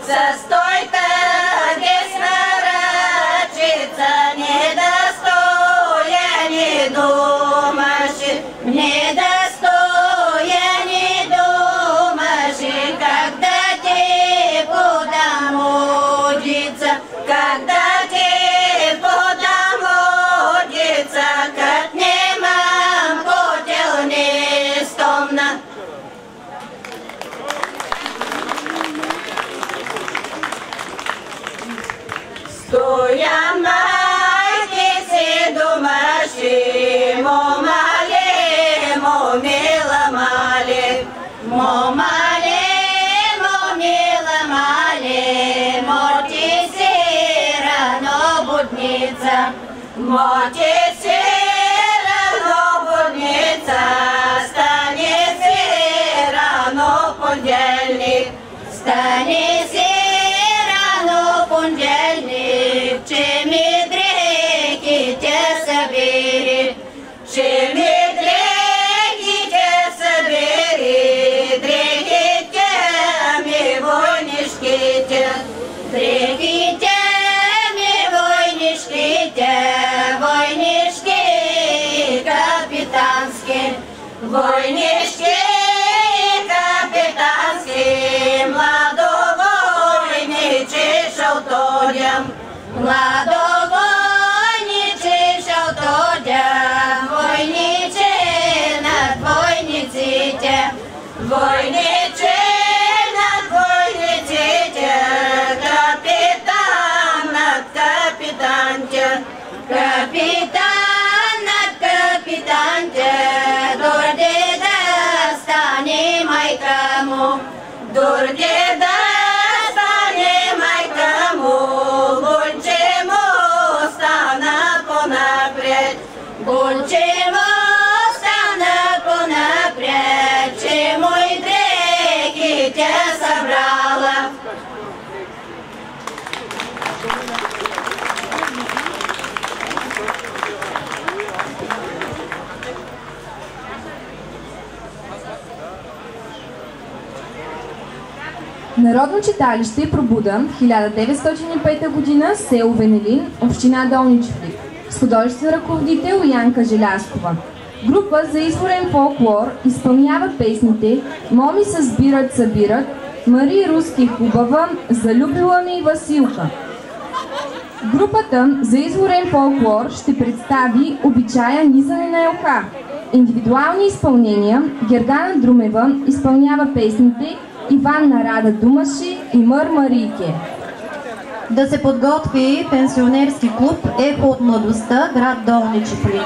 Застой-то здесь нарочится, не даст Моти се рано будница, стани се рано понеделник, стани се рано понеделник, че ми дрехите събери, че ми дрехите събери, дрехите ми войнишките, дрехите ми войнишките, войнишки капитански, войнишки капитански, младовойничи шалтодям, младовойничи шалтодям, войничи над войниците, войничи над войниците, капитан над капитанте, капитан над капитанте, дорде да стане майка му, дорде да стане майка му, гонче му стана понапред, гонче му стана понапред, че мой дрехи тя събрала. Народно читалище Пробуда, 1905 година, село Венелин, община Долни Чифлик, с художествен ръководител Янка Желязкова. Група за изворен фолклор изпълнява песните "Моми се сбират, събират", "Мари Руски хубава", "Залюбила ми Василка". Групата за изворен фолклор ще представи "Обичая низане на елха". Индивидуални изпълнения: Гергана Друмева изпълнява песните "Иванна Рада Думаши" и "Мър Марийке". Да се подготви пенсионерски клуб "Ехо от младостта", град Долни Чифлик.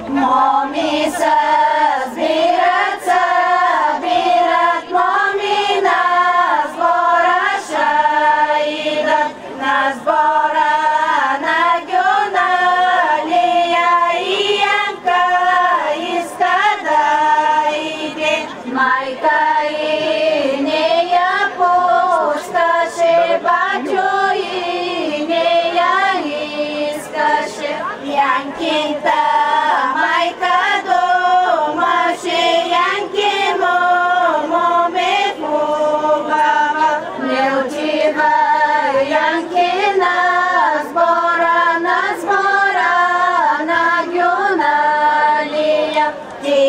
Моми се сбират, събират, моми на сбора ша идат, на сбора на Гюналия и Янка иска да иде. Майка и не я пускаше, батю и не я искаше, Янкита майка домаше, Янки моме хубава, не отива Янки на сбора на Гюналия. Ти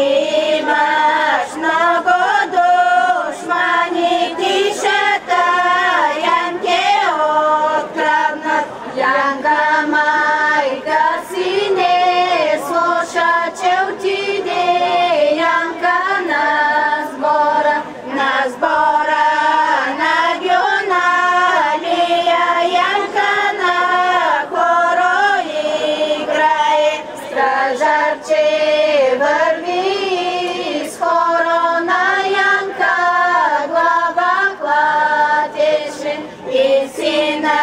имаш много душмани, тишата Янки откраднат, Янка майка си не слуша, че отиде Янка на сбора на Гюналия. Янка на хоро играе, стражарче върви с хоро, на Янка глава клатеше и сина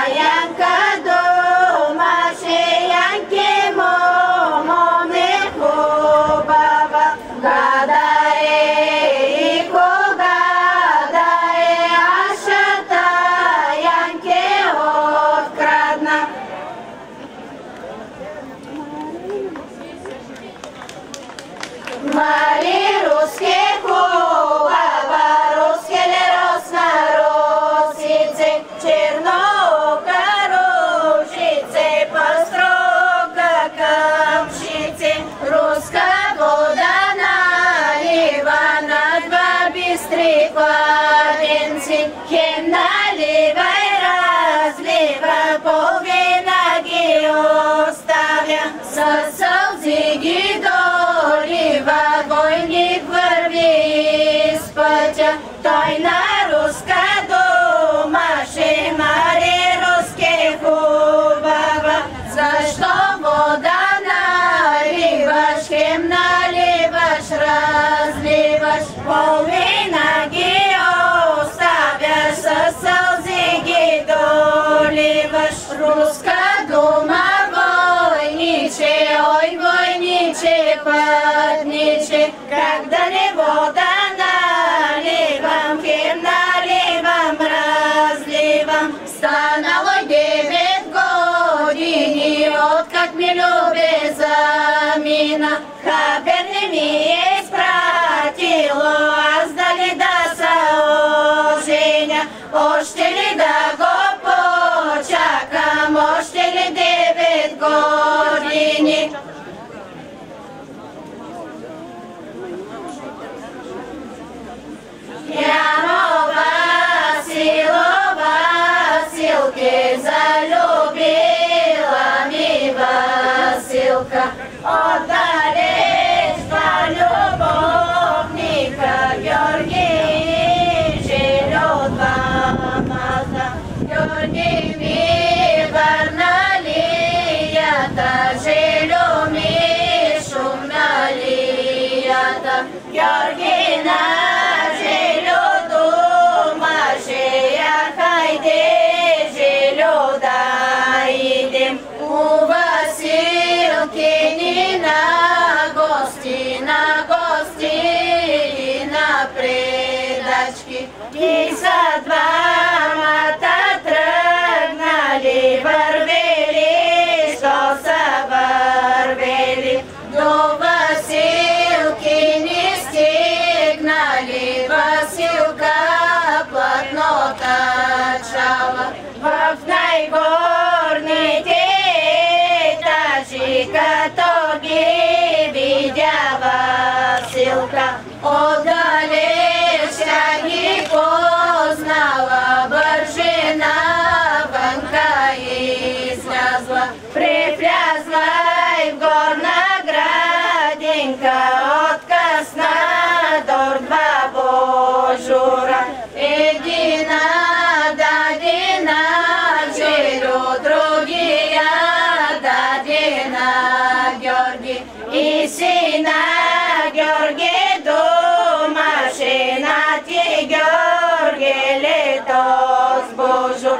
Янка домаше, Янки моме хубава, гадае и кога дае, ашата Янки открадна. Мари Руски хубава, рускеле росна росице, чернока рушице, пастрока камшице, руска вода налива на два бистри кладенци, хем налива и разлива, половина ги как ми люби замина, хабер не ми е изпратило, аз дали да се оженя, още ли да го почакам, още ли 9 години. Яно Василова, Василке залюбила ми Василка, отдалеч два любовника, Георги желю двамата. Георги ми върна лията, желю ми шумна лията, Георгина и са двамата тръгнали, вървели, що са вървели, до Василкини стигнали, Василка платнота чала, в най-горните етажи, като ги видя Василка, отдалеч тя ги познала, бържина вънка излязла, превлязла и в горна градинка, откъсна до 2 божура, едина даде на Желю, другия даде на Георги, и сина Георги ти Георги ли тоз божур,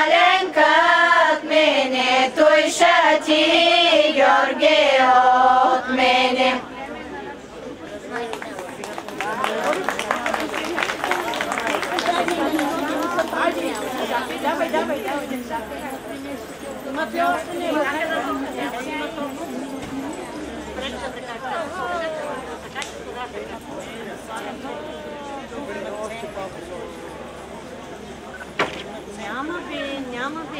аленкът мене, той ша ти Георги от мене. Няма бе.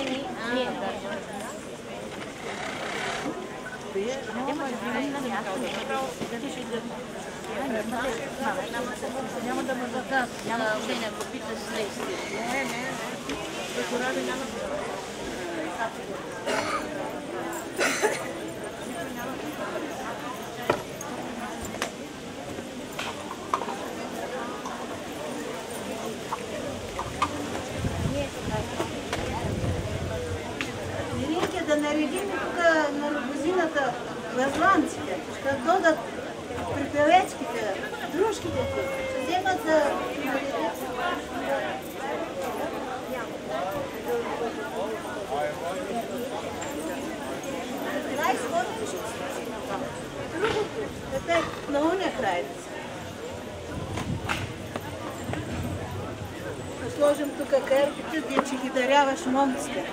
Няма да ме задат. Няма да попиташ следствие. Не. Да наредим тук на лимузината възланците, ще додат припевечките, дружките, ще вземат за... Най-сходен ще си. Другото, е на уния край. Ще сложим тук керпите, де че ги даряваш момците.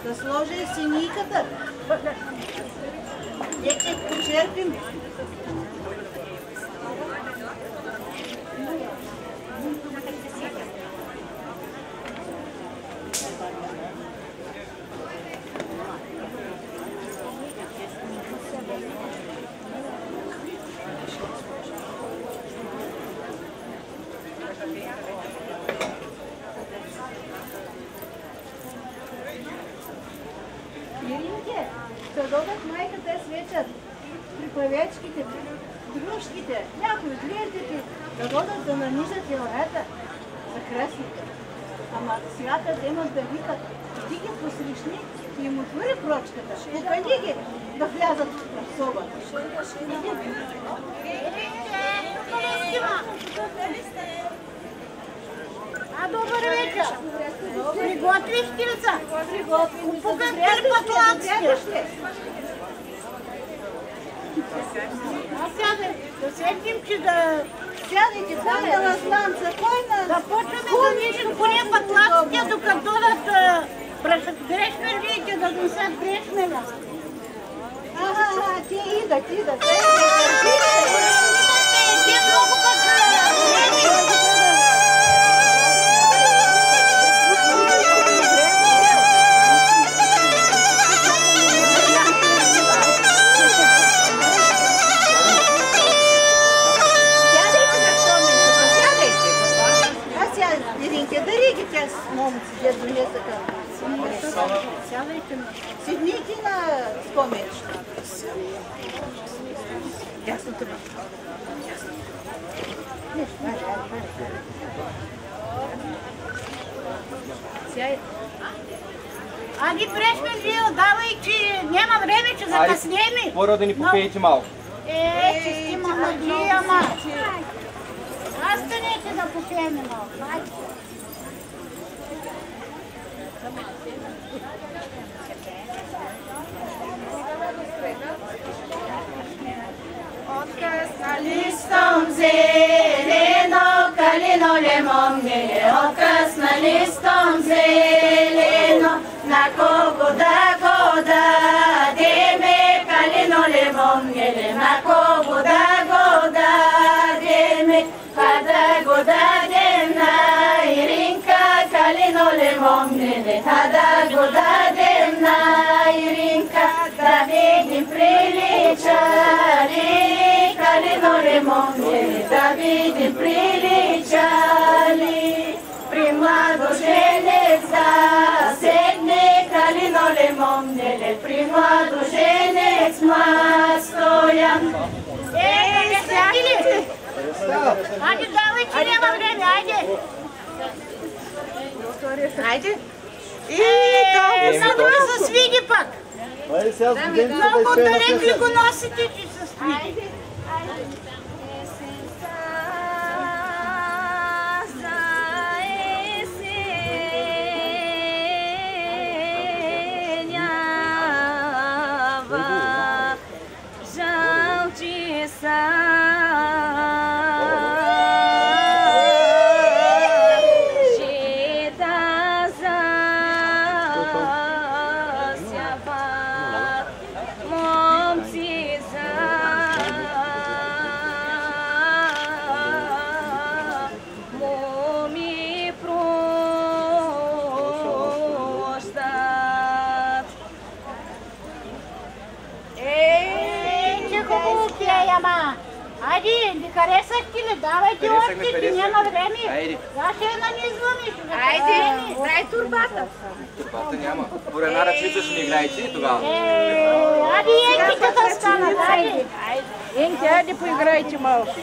Да сложи и синийката. Вече почерпим. Иринке, ще додат майката свечат при павечките, дружките, някои от лиетите, да додат да нанижат елата за кръстните. Ама свята да имат да викат, ти ги посрещни и им отвори прочката, покани ги да влязат в соба. Добър вечер! Приготвихте ли са? Приготвим. Попукат ли патлаците? Да седнем, че да... Сядайте, кой е на станца, кой на... Да почваме да нишем поне патлаците, докато додат грешмелите, да донесат грешмеля. Ага, те идат. Те много Дарите тя с момци, дед донесе към. Седнете на споменчета. Ясно това. Аги прешме вие отдавай, че няма време, че закъснеми. Пора да ни попеете малко. Че си мамаджи, ама. Астанете да попееме малко. Listom zeleno, kalino lemom mele, okasna listom zeleno, na kogo da goda, deme kalino lemom mele, na kogo da goda, deme, kada goda demna, irinka kalino lemom mele, kada goda demna, irinka, da vidim priličari. Kalino lemom mele, da vidim priličali, pri mladoženec da sedne. Kalino lemom mele, pri mladoženec stojan. Сядили! Айде, давай, че няма време, айде! Айде. Много се свиди пак! Много далеч ли го носите, че се свиди? Айде, не харесахте ли? Давайте още, няма време. Я ще я нанизваме. Айде, дай турбата. Турбата няма. По една ръчица ще ни играете тогава. Айде, енките да станат, айде. Енки, айде поиграйте малко.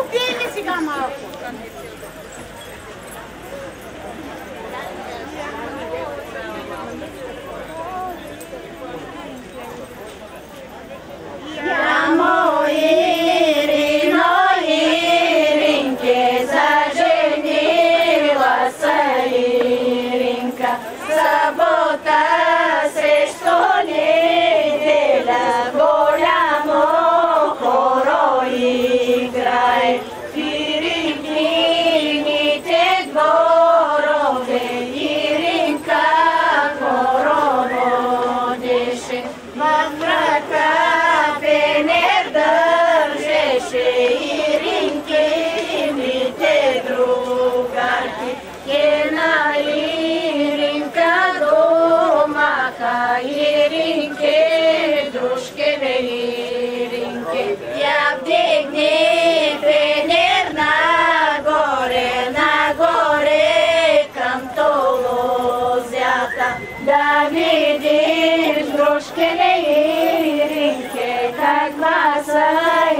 попие ли сега малко? Ямо Ирино, Иринке, заженила се Иринка, събота срещу неделя, голямо хоро играе в Иринкините дворове. Иринка хоро водеше, в ръка пенер държеше, Иринкините другарки. Ена Иринка домаха, Иринке, дружкеве Иринке. Я вдигни пенер нагоре, нагоре към толозята, да видиш дружкеве Иринке, каква са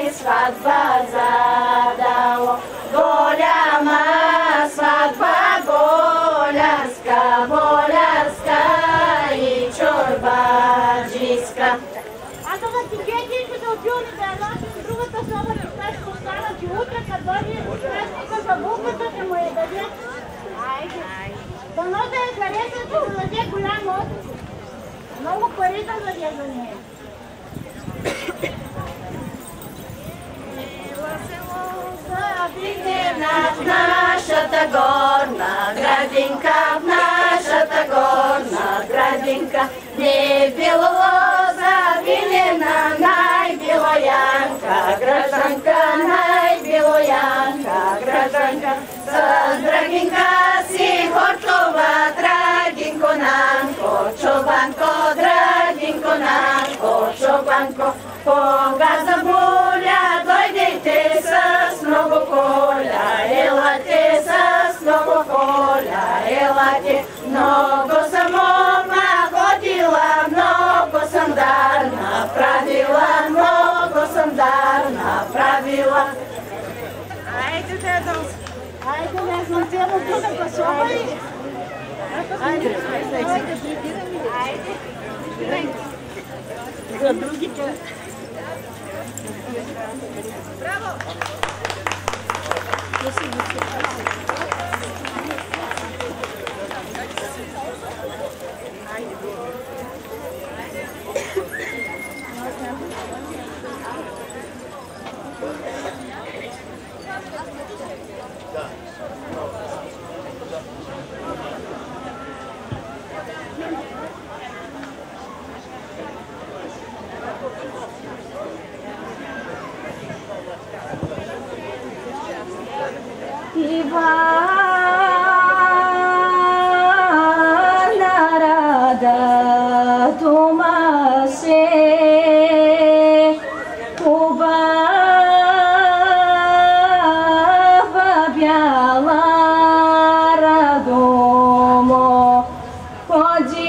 и сватба задало. Голяма сватба, болярска, болярска и чорбаджиска. А това ти гетичко да отбилни да носи другата соба, че ще остана, че утре като дойде средството за булката ще му я даде. Айде. Дано да я хареса, че да даде голям откуп. Много пари да даде за нея. В нашата горна градинка, в нашата горна градинка, не било завинена, най-било Янка, гражданка, най-било Янка, гражданка. С Драгинка си хорчова, Драгинко Нанко, чобанко, Драгинко Нанко, чобанко. Кога заболя, дойдете с много коля, елате с много коля, елате. Много съм ома ходила, много съм дар направила, много съм дар направила. Айде, дедо. Айде, не знам, цяло другата соба ли? Айде, айде. За другите. Браво! Ивана рада дома се, хубава бяла радомо, ходих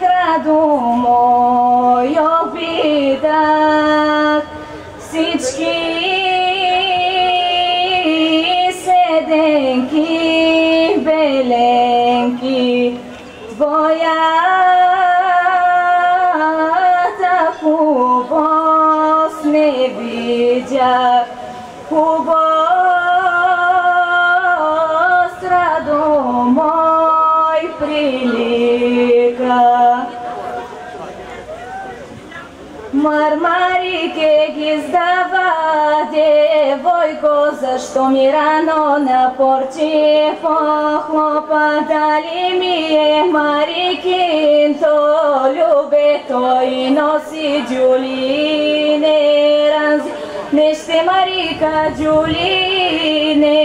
радомо, я видах всички седенки, беленки, твоята хубост не видях, хубост радо мой прилика. Мармарike ги издава девойко, защо ми рано на порти похлопа, дали ми е Марикинто любето и носи Джули не ранзи, не ще Марика Джули не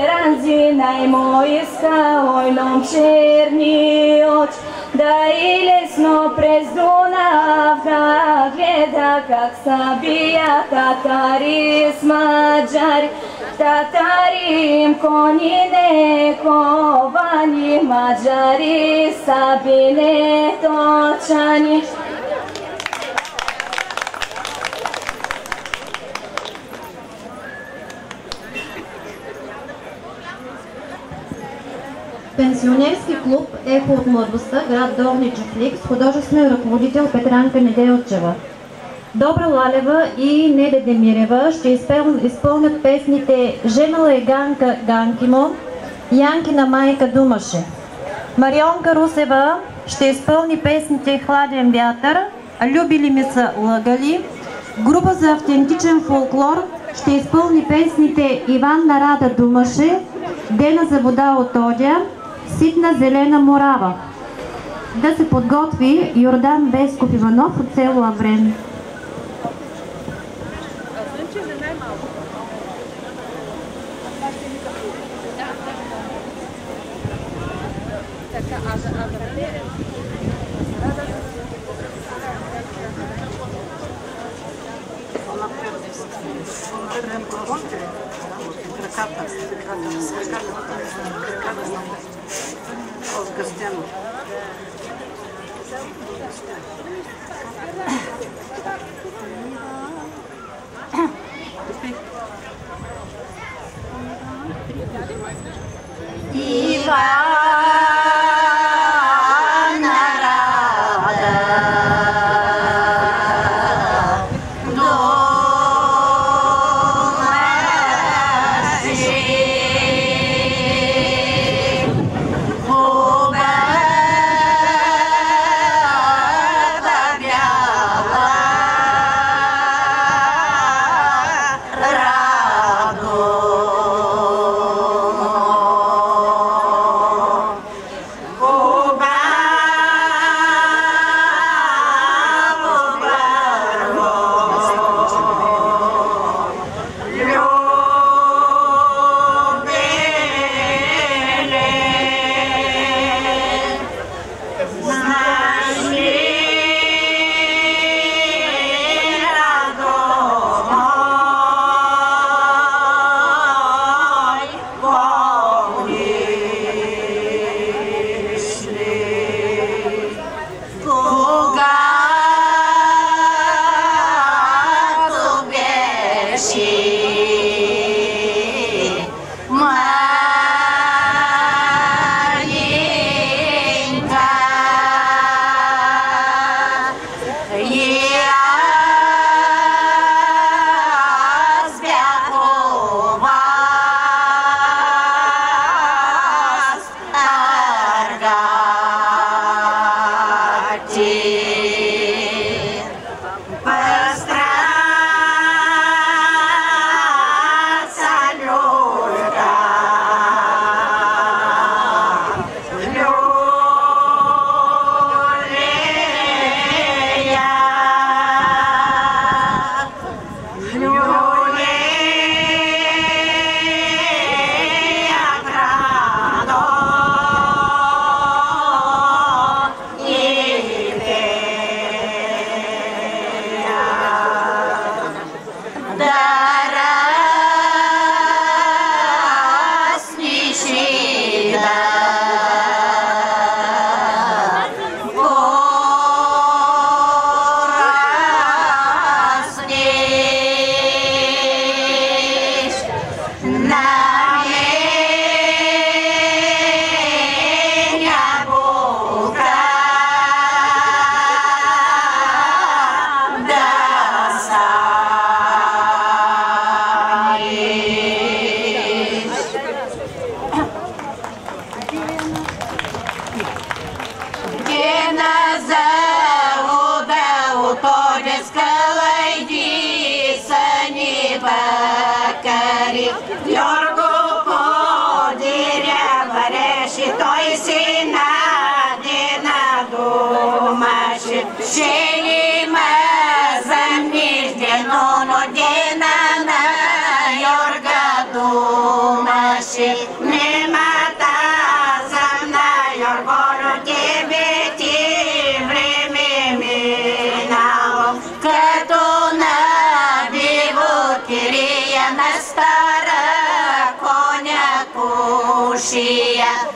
ранзи, най-мо иска ойном черни очи, да и лесно през Дунав да гледа как са бият татари с маджари. Татари им кони не ковани, маджари са били точани. Пенсионерски клуб Ехо от младостта, град Долни Чифлик, с художествен ръководител Петранка Неделчева. Добра Лалева и Неде Демирева ще изпълнят песните Женала е Ганка Ганкимо, Янкина майка думаше. Марионка Русева ще изпълни песните Хладен вятър, Любили ми са лъгали. Група за автентичен фолклор ще изпълни песните Иван Нарада думаше, Дена за вода от Одя, Ситна зелена морава. Да се подготви Йордан Бесков Иванов от село Аврен.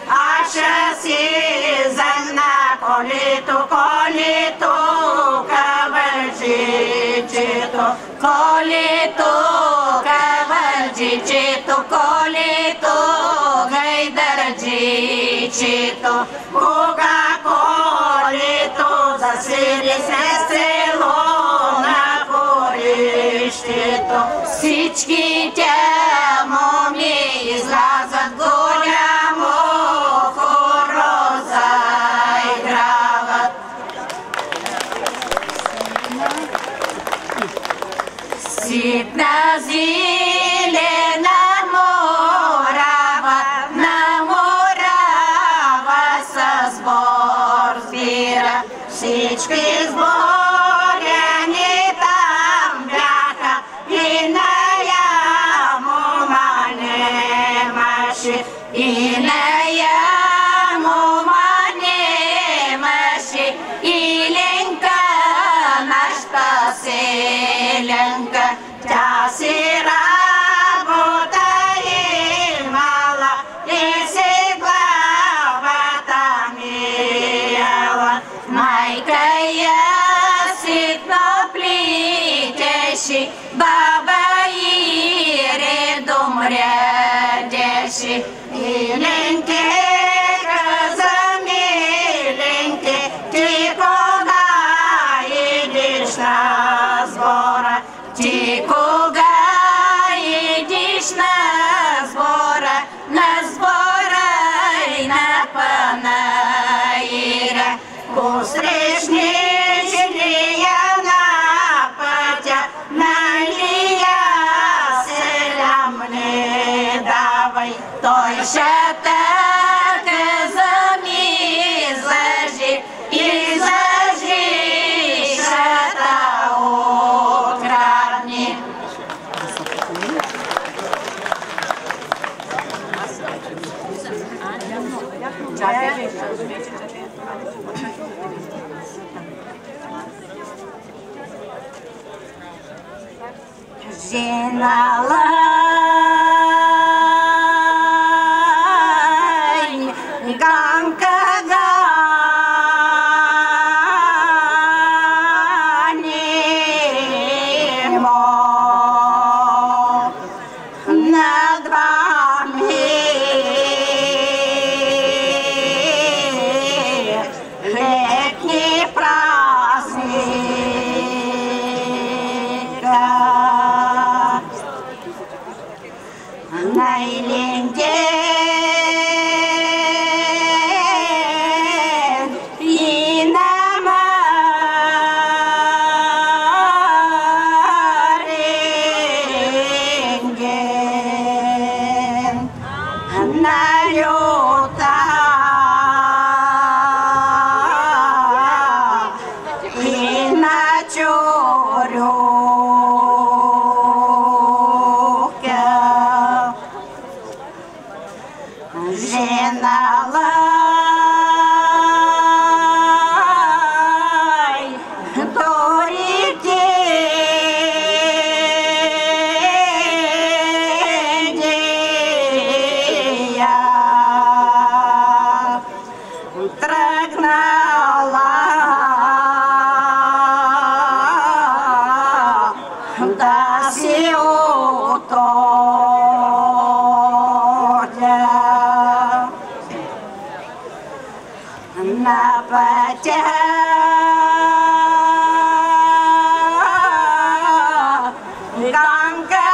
Аша си замна колито, кавалджичето, колито, гайдар младичето, кога колето засели се село на горището. Всичките моми излязат голямо хоро заиграват. Ситна зелена морава, наморава със сбор сбира. Всички сборени там бяха и нея мома немаше, и нея мома немаше, и Ленка нашата селенка, тя си работа имала и си главата мияла. Майка я ситно плитеше, баба и редом рядеше. И Ленке каза миленке, ти кога идиш на сбора? Ти кога идиш на сбора и на панаира? Посрещнеш ли я на пътя, нали я селям не давай? Той шатака зами излъжи, шата открадни. Женала ганка ганимо на два летни празника. Найленден и намаренген на лёта и на чорюка. Женалай торите дея, тръгнала да си отоля. На пътя ганка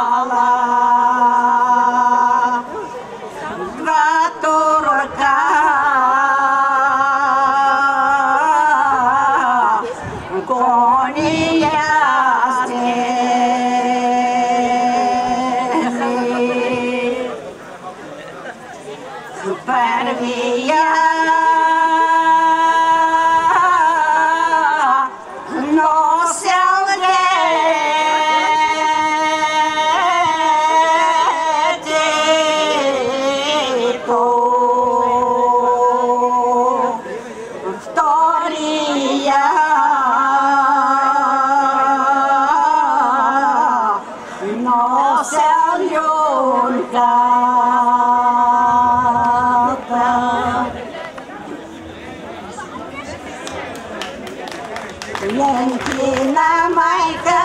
срещнала два турка, кони първия носел детето, втория носел Юлька. Ленкина майка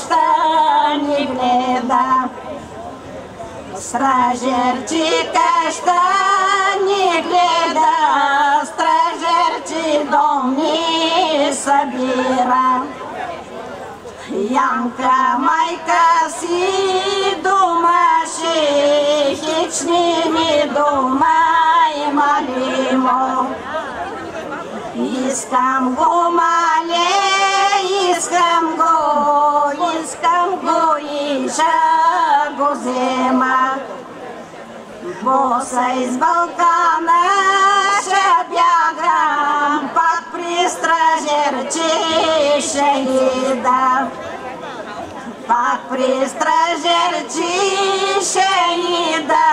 šta ni gleda. Stražerčika šta ni gleda, stražerči dom ni sabira. Janka, majka si domaši, hični mi doma malimo. Искам го, мале, искам го и ша го зема. Боса из Балкана ша бягам, пак при стражерчи шеида. Пак при стражерчи шеида,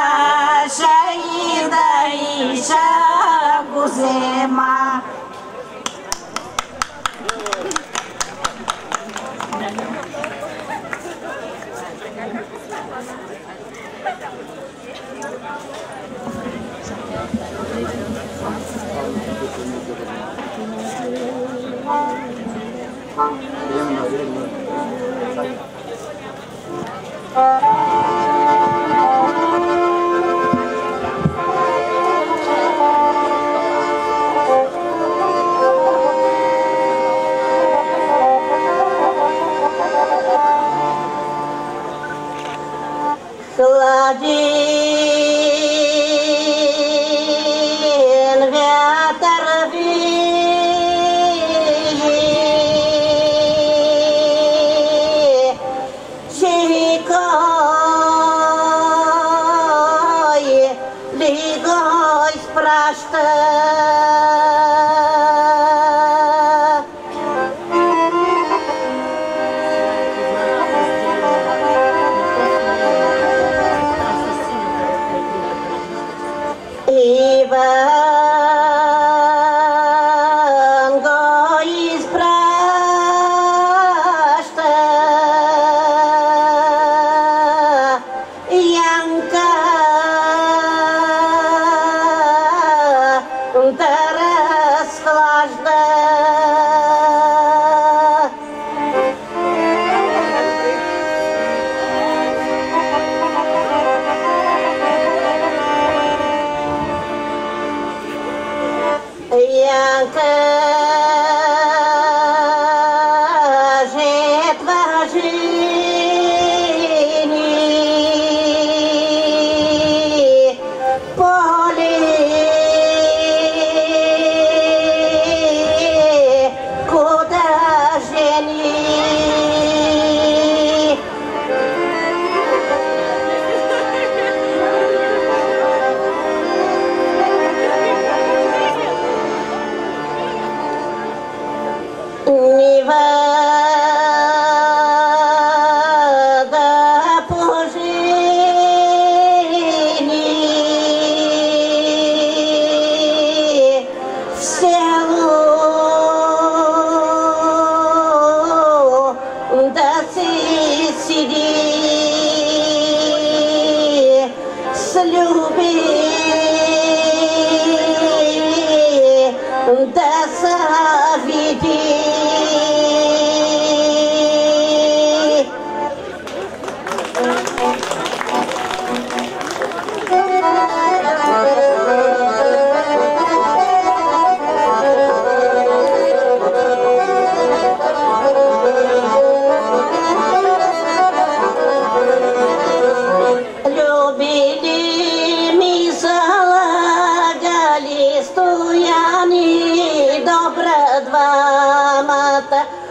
шеида и ша го зема.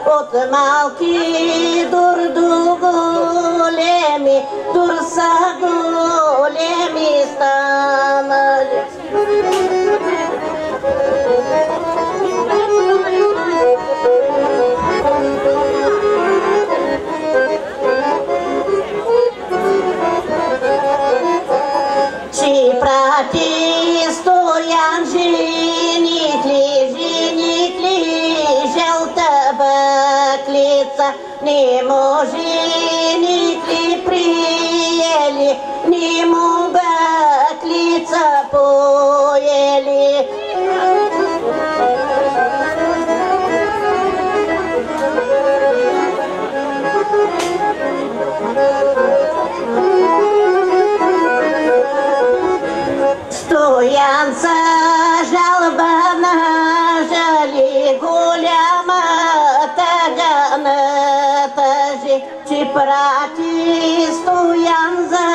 От малки дур до големи, дур са големи станали. Чи прати Стоян женикли, желта баклица, не може никли приели, не му баклица поели. бати Стоян за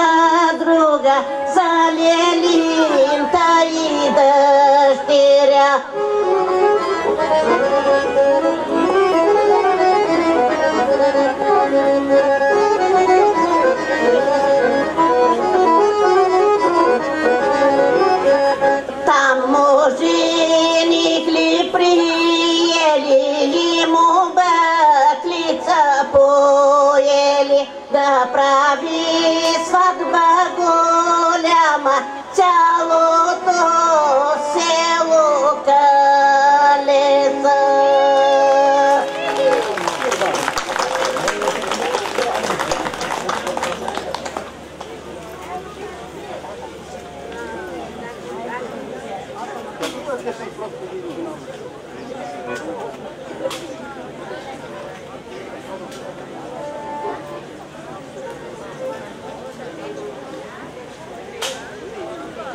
друга, за Лелинта и дъщеря. Там муженик ли приели, ему баклица поели, да прави сватба голяма, цялото село калеца.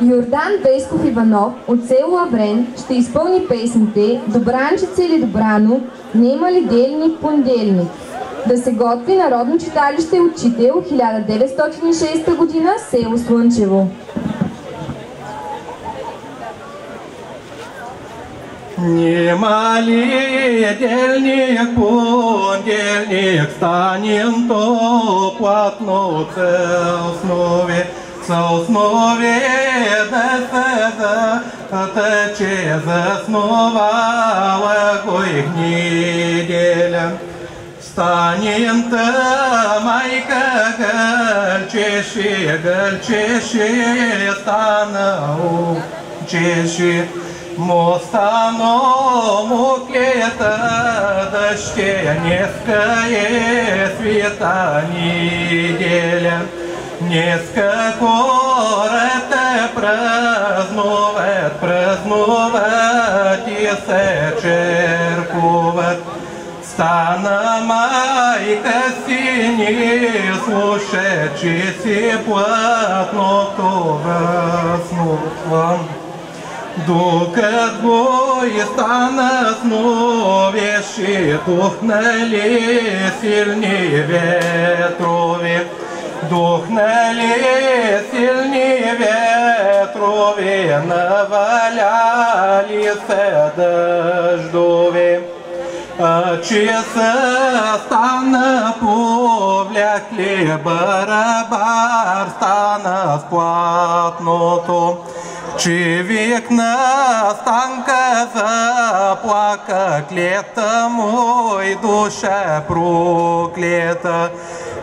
Йордан Весков Иванов от село Аврен ще изпълни песните Добранчица или Добрано, нема ли дельник понеделник. Да се готви Народно читалище Учител, 1906 година, село Слънчево. Нема ли дельник понеделник, станем то платно Основе да се тъче заснувала го их неделя. Станем та майка гълчеше, стана учеше. Мостано муклета дъщернеска света неделя. Днеска хората празнуват и се черкуват. Стана майка си, не слуша, че си платното въснува. Докато го и стана сновеше, духнали силни ветрови. Духнали силни ветрови, наваляли се дъждови. Че се стана повлякли, барабар стана с платното. Че викна Станка, заплака клета, мой душа проклета.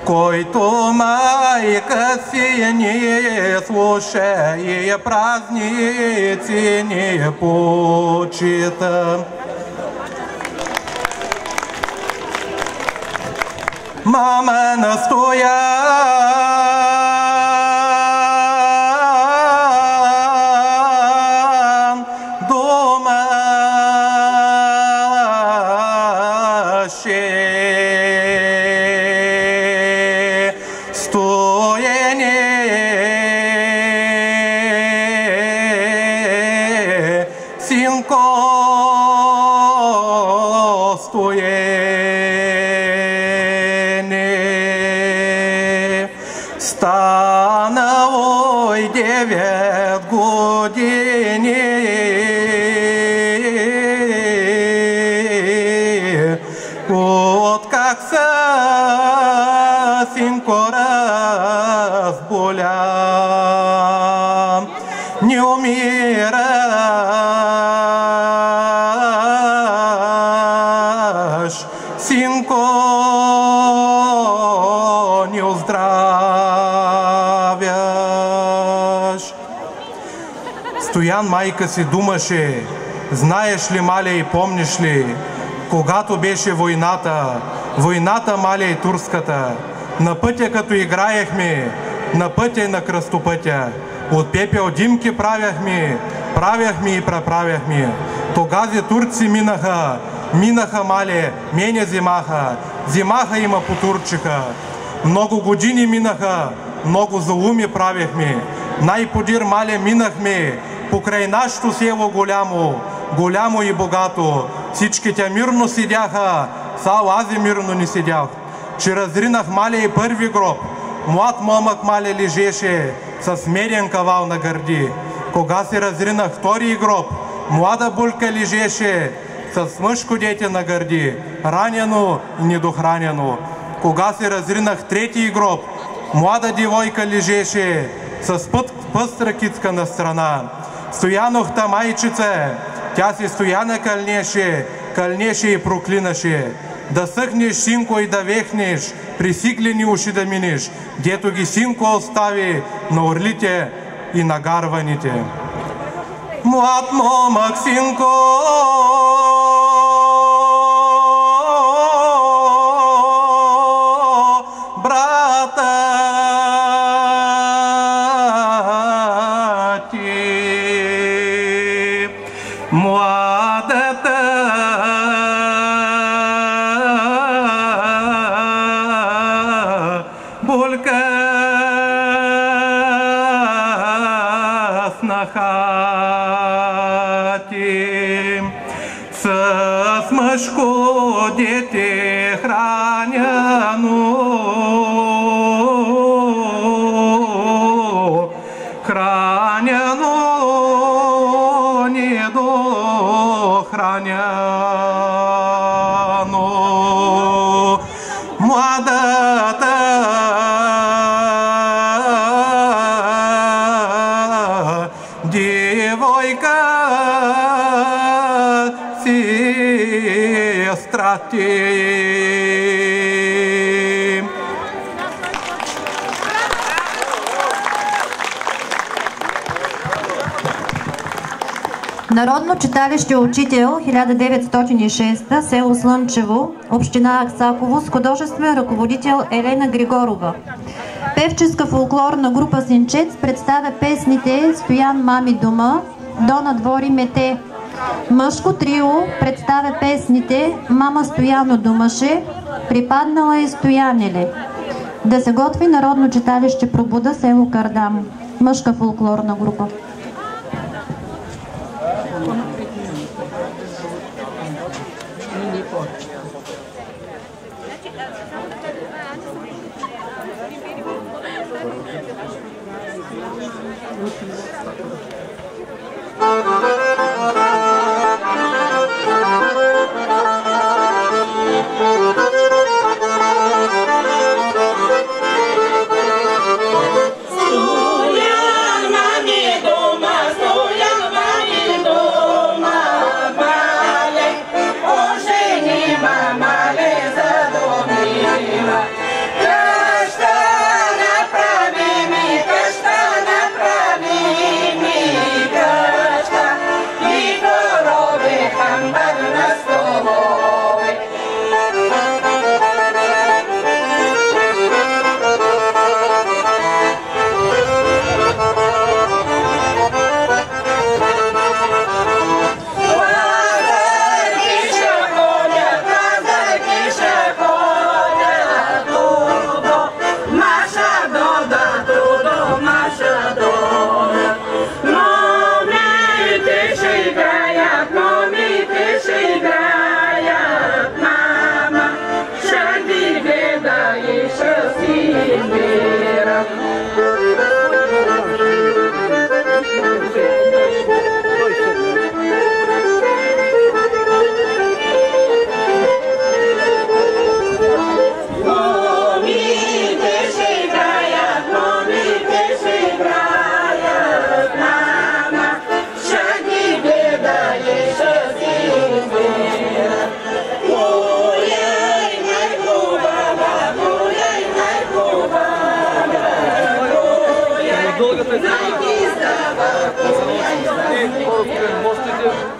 Който майка си не слуша и празници не почита. Мама настоя дома Станало 9 години, откак се синко разболя. Не умираш, синко, не оздравяш. Стоян майка си думаше: знаеш ли, мале, и помниш ли, когато беше войната, мале, и турската, на пътя като играехме, на пътя и на кръстопътя, от пепел димки правяхме и преправяхме. Тогази турци минаха, мале, мене взимаха има потурчиха. Много години минаха, много зулуми правяхме. Най-подир, мале, минахме покрай нашето село голямо и богато. Всички тя мирно седяха, само аз мирно не седях. че разринах мале и първи гроб. Млад момък мале лежеше с меден кавал на гърди. Кога се разринах втори гроб, млада булка лежеше с мъжко дете на гърди, ранено и недохранено. Кога се разринах трети гроб, млада девойка лежеше с пъстра кицка на страна. Стояновта майчица, тя се Стояна кълнеше и проклинаше. Да съхнеш, синко, и да вехнеш, при сиглени уши да минеш, дето ги синко остави на орлите и на гарваните. Млад момък, синко, брата ти, младата булка снаха ти, с мъжко дете храняно, недохраняно. Младата девойка сестра ти. Народно читалище Учител 1906, село Слънчево, община Аксаково, с художествен ръководител Елена Григорова. Певческа фолклорна група Синчец представя песните Стоян мами дома, До на двори мете. Мъжко трио представя песните Мама Стояно думаше, Припаднала е Стоянеле. Да се готви Народно читалище Пробуда, село Кардам. Мъжка фолклорна група.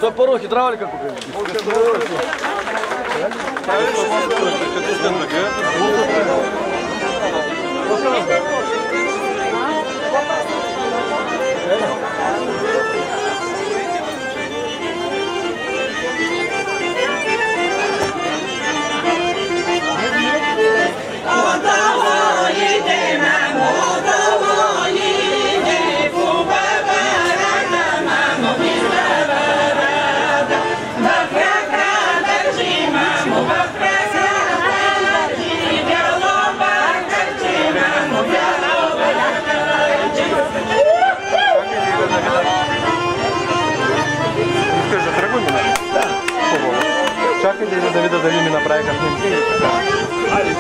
Това първо хидравлика купим. Чакайте да видя дали ми направиха снимки. Айде.